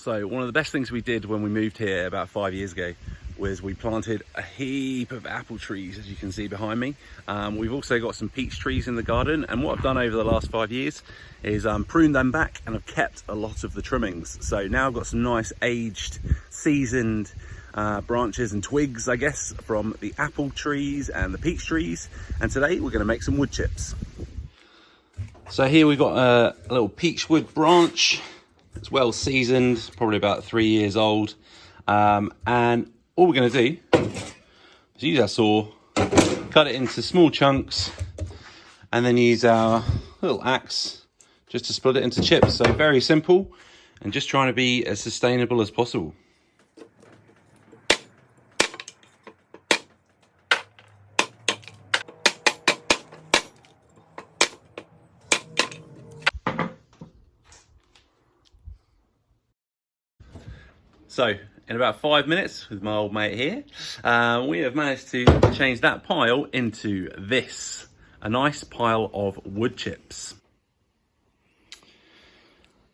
So one of the best things we did when we moved here about 5 years ago was we planted a heap of apple trees, as you can see behind me. We've also got some peach trees in the garden, and what I've done over the last 5 years is pruned them back, and I've kept a lot of the trimmings. So now I've got some nice aged, seasoned branches and twigs, I guess, from the apple trees and the peach trees. And today we're going to make some wood chips. So here we've got a little peach wood branch. It's well seasoned, probably about 3 years old. And all we're going to do is use our saw, cut it into small chunks, and then use our little axe just to split it into chips. So very simple, and just trying to be as sustainable as possible. So in about 5 minutes with my old mate here, we have managed to change that pile into this, a nice pile of wood chips.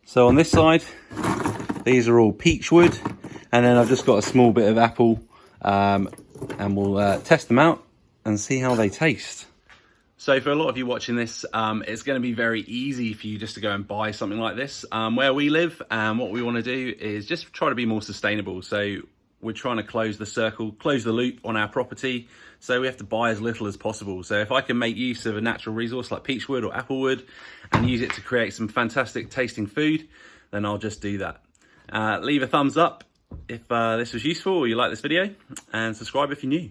So on this side, these are all peach wood, and then I've just got a small bit of apple, and we'll test them out and see how they taste. So for a lot of you watching this, it's going to be very easy for you just to go and buy something like this. Where we live, what we want to do is just try to be more sustainable. So we're trying to close the circle, close the loop on our property. So we have to buy as little as possible. So if I can make use of a natural resource like peach wood or apple wood and use it to create some fantastic tasting food, then I'll just do that. Leave a thumbs up if this was useful or you like this video, and subscribe if you're new.